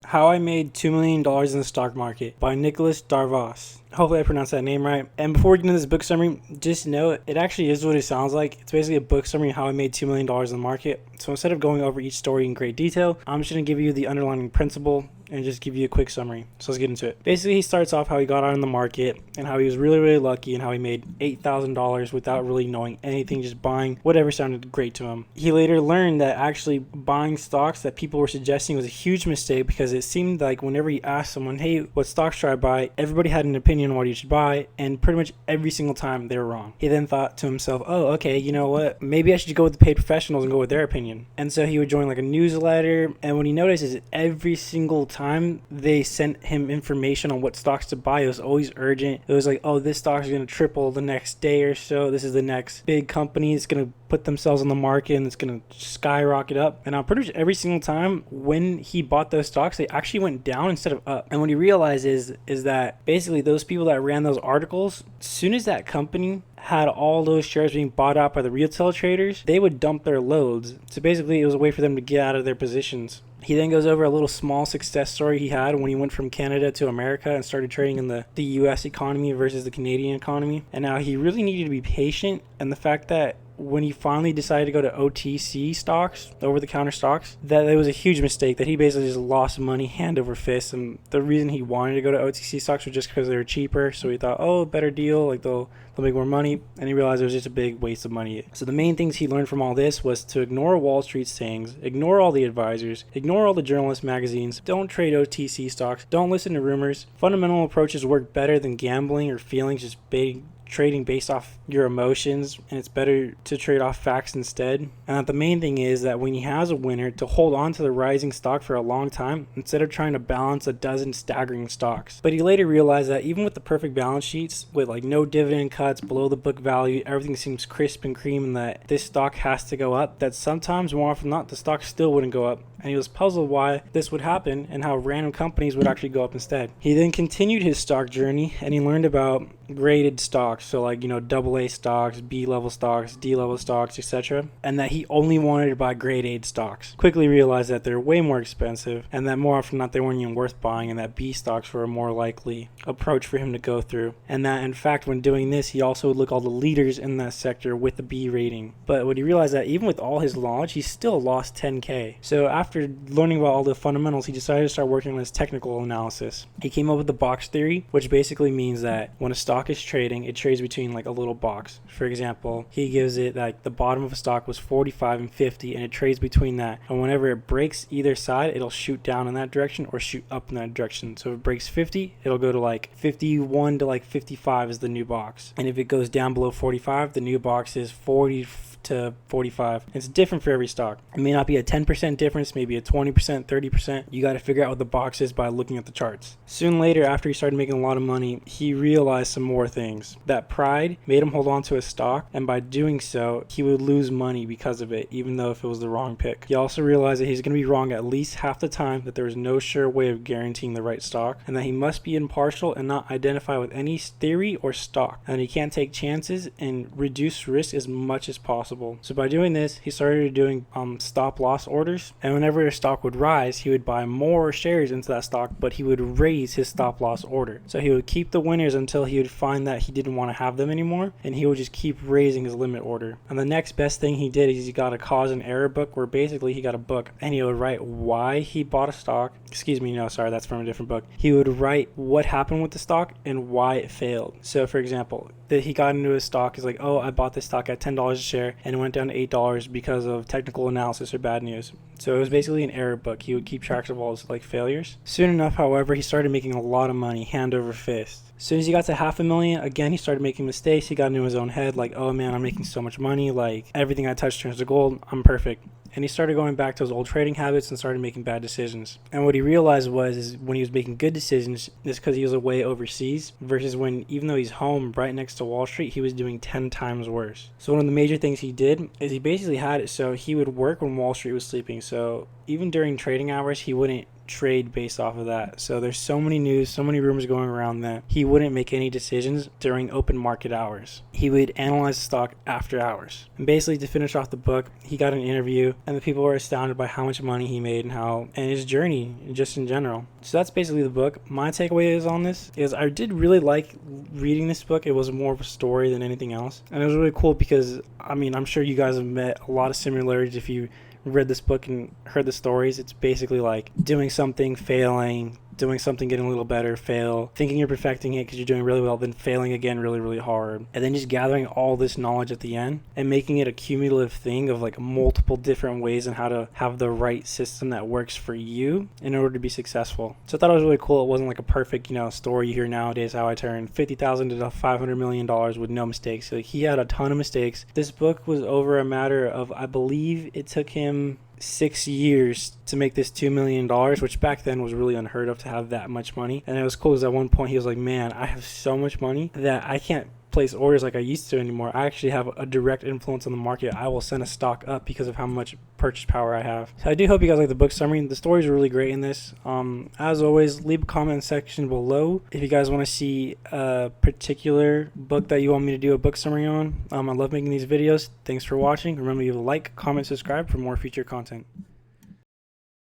How I Made $2 Million in the Stock Market by Nicolas Darvas. Hopefully I pronounced that name right. And before we get into this book summary, just know it actually is what it sounds like. It's basically a book summary of how I made $2 million in the market. So instead of going over each story in great detail, I'm just going to give you the underlying principle and just give you a quick summary. So let's get into it. Basically, he starts off how he got on the market and how he was really lucky and how he made $8,000 without really knowing anything, just buying whatever sounded great to him. He later learned that actually buying stocks that people were suggesting was a huge mistake because it seemed like whenever he asked someone, hey, what stocks should I buy? Everybody had an opinion on what you should buy, and pretty much every single time they were wrong. He then thought to himself, oh, okay, you know what? Maybe I should go with the paid professionals and go with their opinion. And so he would join like a newsletter, and what he noticed is every single time they sent him information on what stocks to buy, it was always urgent. It was like, oh, this stock is going to triple the next day or so. This is the next big company. It's going to put themselves on the market and it's going to skyrocket up. And pretty much every single time when he bought those stocks, they actually went down instead of up. And what he realized is that basically those people that ran those articles, as soon as that company had all those shares being bought out by the retail traders, they would dump their loads. So basically it was a way for them to get out of their positions. He then goes over a little small success story he had when he went from Canada to America and started trading in the US economy versus the Canadian economy. And now he really needed to be patient, and the fact that when he finally decided to go to OTC stocks, over-the-counter stocks, that it was a huge mistake, that he basically just lost money hand over fist. And the reason he wanted to go to OTC stocks was just because they were cheaper. So he thought, oh, better deal, like they'll make more money. And he realized it was just a big waste of money. So the main things he learned from all this was to ignore Wall Street's sayings, ignore all the advisors, ignore all the journalist magazines, don't trade OTC stocks, don't listen to rumors. Fundamental approaches work better than gambling or feelings, just trading based off your emotions, and it's better to trade off facts instead. And the main thing is that when he has a winner, to hold on to the rising stock for a long time instead of trying to balance a dozen staggering stocks. But he later realized that even with the perfect balance sheets, with like no dividend cuts, below the book value, everything seems crisp and cream, and that this stock has to go up, that sometimes more often than not the stock still wouldn't go up. And he was puzzled why this would happen and how random companies would actually go up instead. He then continued his stock journey and he learned about graded stocks, so like, AA stocks, B-level stocks, D-level stocks, etc. And that he only wanted to buy grade A stocks. Quickly realized that they're way more expensive and that more often than not they weren't even worth buying, and that B stocks were a more likely approach for him to go through. And that in fact when doing this he also would look all the leaders in that sector with the B rating. But when he realized that even with all his knowledge he still lost 10K. So after learning about all the fundamentals, he decided to start working on his technical analysis. He came up with the box theory, which basically means that when a stock is trading, it trades between like a little box. For example, he gives it like the bottom of a stock was 45 and 50 and it trades between that. And whenever it breaks either side, it'll shoot down in that direction or shoot up in that direction. So if it breaks 50, it'll go to like 51 to like 55 is the new box. And if it goes down below 45, the new box is 40 to 45. It's different for every stock. It may not be a 10% difference, maybe a 20%, 30%. You got to figure out what the box is by looking at the charts. Soon later, after he started making a lot of money, he realized some more things. That pride made him hold on to a stock, and by doing so, he would lose money because of it, even though if it was the wrong pick. He also realized that he's going to be wrong at least half the time, that there is no sure way of guaranteeing the right stock, and that he must be impartial and not identify with any theory or stock, and he can't take chances and reduce risk as much as possible. So by doing this, he started doing stop loss orders, and whenever a stock would rise, he would buy more shares into that stock, but he would raise his stop loss order. So he would keep the winners until he would find that he didn't want to have them anymore, and he would just keep raising his limit order. And the next best thing he did is he got a cause and error book, where basically he got a book and he would write why he bought a stock. That's from a different book. He would write what happened with the stock and why it failed. So for example, that he got into a stock is like, oh, I bought this stock at $10 a share and it went down to $8 because of technical analysis or bad news. So it was basically an error book. He would keep track of all his failures. Soon enough, however, he started making a lot of money, hand over fist. As soon as he got to $500,000, again, he started making mistakes. He got into his own head, like, oh man, I'm making so much money. Like, everything I touch turns to gold. I'm perfect. And he started going back to his old trading habits and started making bad decisions. And what he realized is when he was making good decisions, it's because he was away overseas, versus when, even though he's home right next to Wall Street, he was doing 10 times worse. So one of the major things he did is he basically had it so he would work when Wall Street was sleeping. So even during trading hours, he wouldn't trade based off of that. So there's so many news, so many rumors going around that he wouldn't make any decisions during open market hours. He would analyze the stock after hours. And basically, to finish off the book, he got an interview, and the people were astounded by how much money he made and his journey just in general. So that's basically the book. My takeaway is on this is I did really like reading this book. It was more of a story than anything else, and it was really cool because I'm sure you guys have met a lot of similarities if you read this book and heard the stories. It's basically like doing something, failing, doing something, getting a little better, fail, thinking you're perfecting it because you're doing really well, then failing again really, really hard, and then just gathering all this knowledge at the end and making it a cumulative thing of like multiple different ways on how to have the right system that works for you in order to be successful. So I thought it was really cool. It wasn't like a perfect, story you hear nowadays, how I turned $50,000 to $500 million with no mistakes. Like, he had a ton of mistakes. This book was over a matter of, I believe it took him 6 years to make this $2 million, which back then was really unheard of to have that much money. And it was cool because at one point he was like, man, I have so much money that I can't place orders like I used to anymore. I actually have a direct influence on the market. I will send a stock up because of how much purchase power I have. So I do hope you guys like the book summary. The stories are really great in this. As always, leave a comment section below if you guys want to see a particular book that you want me to do a book summary on. I love making these videos. Thanks for watching. Remember to leave a like, comment, subscribe for more future content.